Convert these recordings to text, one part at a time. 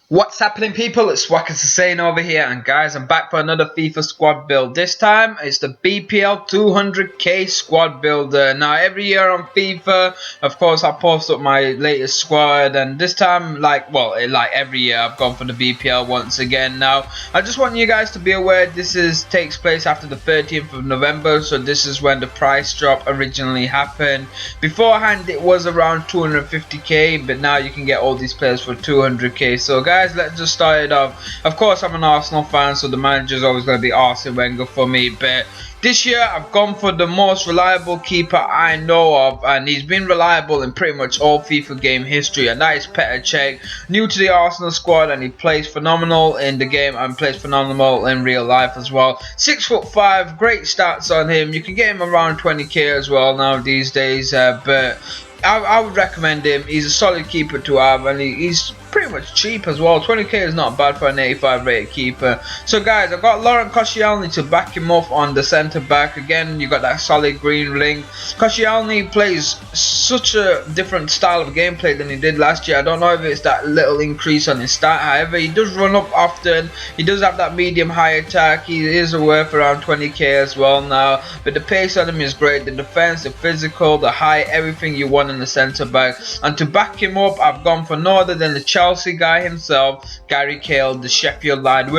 What's happening, people? It's Wackers Hussein over here, and guys, I'm back for another FIFA squad build. This time it's the BPL 200k squad builder. Now every year on FIFA, of course, I post up my latest squad, and this time, like every year, I've gone for the BPL once again. Now I just want you guys to be aware this takes place after the 13th of November, so this is when the price drop originally happened. Beforehand it was around 250k, but now you can get all these players for 200k. So guys, let's just start it off. Of course, I'm an Arsenal fan, so the manager's always going to be Arsene Wenger for me, but this year I've gone for the most reliable keeper I know of, and he's been reliable in pretty much all FIFA game history, and that is Petr Cech. New to the Arsenal squad, and he plays phenomenal in the game and plays phenomenal in real life as well. 6'5", great stats on him. You can get him around 20k as well now these days, but I would recommend him. He's a solid keeper to have, and he's pretty much cheap as well. 20k is not bad for an 85 rated keeper. So guys, I've got Laurent Koscielny to back him up on the centre back. Again, you got that solid green link. Koscielny plays such a different style of gameplay than he did last year. I don't know if it's that little increase on his stat. However, he does run up often. He does have that medium high attack. He is worth around 20k as well now. But the pace on him is great. The defense, the physical, the height, everything you want in the centre back. And to back him up, I've gone for no other than the Chelsea guy himself, Gary Cahill, the Sheffield line,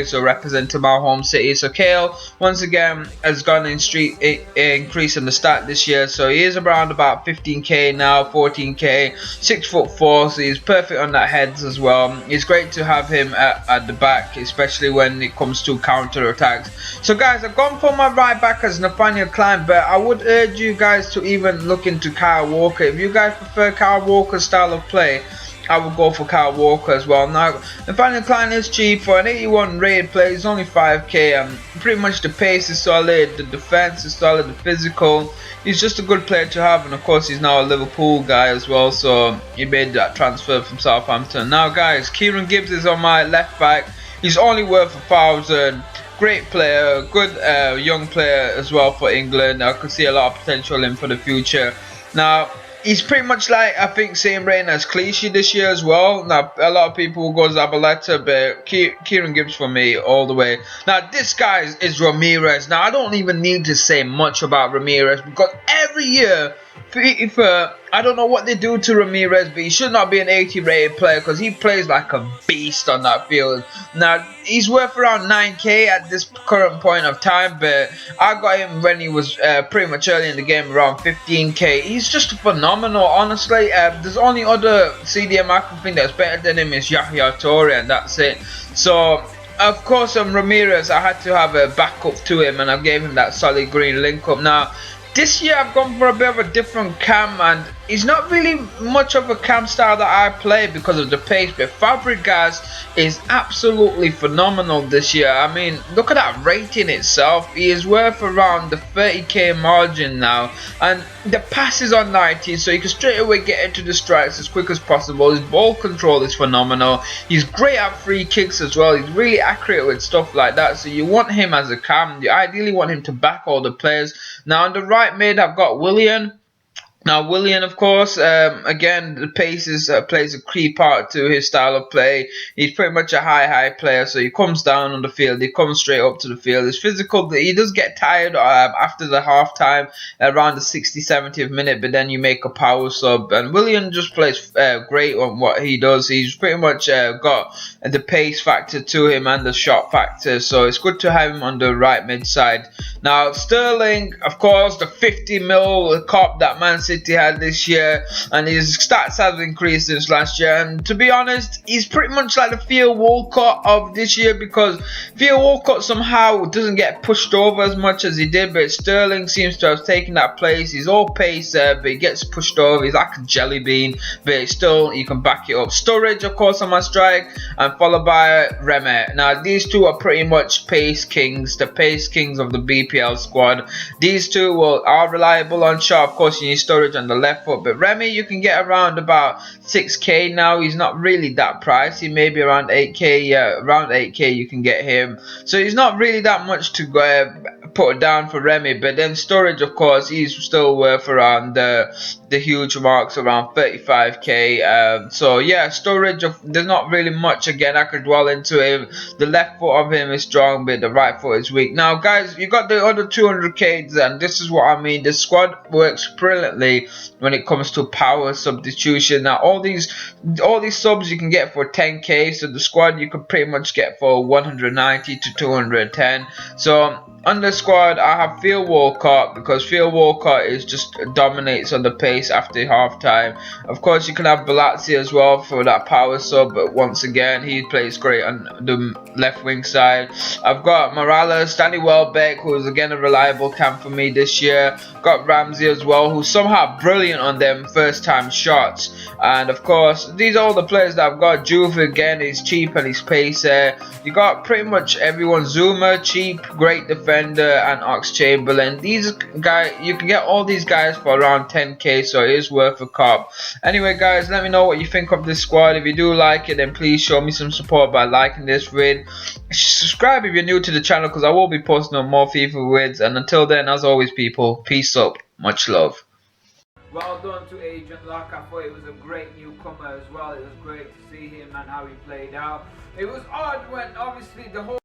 so representing my home city. So Cahill once again has gone in increase in the stat this year, so he is around about 15k now, 14k, 6'4", so he's perfect on that heads as well. It's great to have him at the back, especially when it comes to counter attacks. So guys, I've gone for my right back as Nathaniel Klein, but I would urge you guys to even look into Kyle Walker. If you guys prefer Kyle Walker's style of play, I would go for Kyle Walker as well. Now, Nathaniel Klein is cheap for an 81 rated player. He's only 5k, and pretty much the pace is solid, the defense is solid, the physical. He's just a good player to have, and of course he's now a Liverpool guy as well, so he made that transfer from Southampton. Now guys, Kieran Gibbs is on my left back. He's only worth 1,000. Great player, good young player as well for England. I could see a lot of potential in for the future. Now, he's pretty much like, I think, same rating as Clichy this year as well. Now, a lot of people will go Zabaleta, but Kieran Gibbs for me all the way. Now, this guy is Ramirez. Now, I don't even need to say much about Ramirez, because every year, FIFA, I don't know what they do to Ramirez, but he should not be an 80 rated player, because he plays like a beast on that field. Now, he's worth around 9k at this current point of time, but I got him when he was pretty much early in the game, around 15k. He's just phenomenal, honestly. There's only other CDM I can think that's better than him is Yahya Toure, and that's it. So of course, Ramirez, I had to have a backup to him, and I gave him that solid green link up. Now, this year I've gone for a bit of a different cam, and he's not really much of a cam style that I play because of the pace, but Fabregas is absolutely phenomenal this year. I mean, look at that rating itself. He is worth around the 30k margin now, and the pass is on 90, so you can straight away get into the strikes as quick as possible. His ball control is phenomenal. He's great at free kicks as well. He's really accurate with stuff like that, so you want him as a cam. You ideally want him to back all the players. Now on the right mid, I've got Willian. Now Willian, of course, again, the pace plays a key part to his style of play. He's pretty much a high player, so he comes down on the field, he comes straight up to the field. His physical, he does get tired after the half time, around the 60-70th minute, but then you make a power sub, and Willian just plays great on what he does. He's pretty much got the pace factor to him and the shot factor, so it's good to have him on the right mid side. Now Sterling, of course, the 50 mil cop that Man City had this year, and his stats have increased since last year, and to be honest, he's pretty much like the Theo Walcott of this year, because Theo Walcott somehow doesn't get pushed over as much as he did, but Sterling seems to have taken that place. He's all pace, but he gets pushed over. He's like a jelly bean, but still you can back it up. Sturridge, of course, on my strike, and followed by Remy. Now these two are pretty much pace kings, the pace kings of the BPL squad. These two are reliable on shot. Of course, you need Sturridge on the left foot, but Remy you can get around about 6k now. He's not really that pricey, maybe around 8k. Yeah, around 8k you can get him, so he's not really that much to put down for Remy. But then Sturridge, of course, he's still worth around the huge marks, around 35k. So yeah, Sturridge, there's not really much again I could dwell into him. The left foot of him is strong, but the right foot is weak. Now guys, you got the other 200k, and this is what I mean. The squad works brilliantly when it comes to power substitution. Now all these subs you can get for 10k, so the squad you could pretty much get for 190 to 210. So on the squad I have Phil Walcott, because Phil Walcott is just dominates on the pace after half time. Of course you can have Balatzi as well for that power sub, but once again he plays great on the left wing side. I've got Morales, Danny Welbeck, who is again a reliable cam for me this year. Got Ramsey as well, who's somehow brilliant on them first time shots. And of course these are all the players that I've got. Juve again is cheap and he's pacer. You got pretty much everyone. Zuma cheap, great defender, and Ox Chamberlain. These guys, you can get all these guys for around 10k, so it is worth a cop. Anyway guys, let me know what you think of this squad. If you do like it, then please show me some support by liking this vid. Subscribe if you're new to the channel, because I will be posting on more FIFA vids. And until then, as always people, peace up, much love. Well done to Agent Locke. I thought it was a great newcomer as well. It was great to see him and how he played out. It was odd when obviously the whole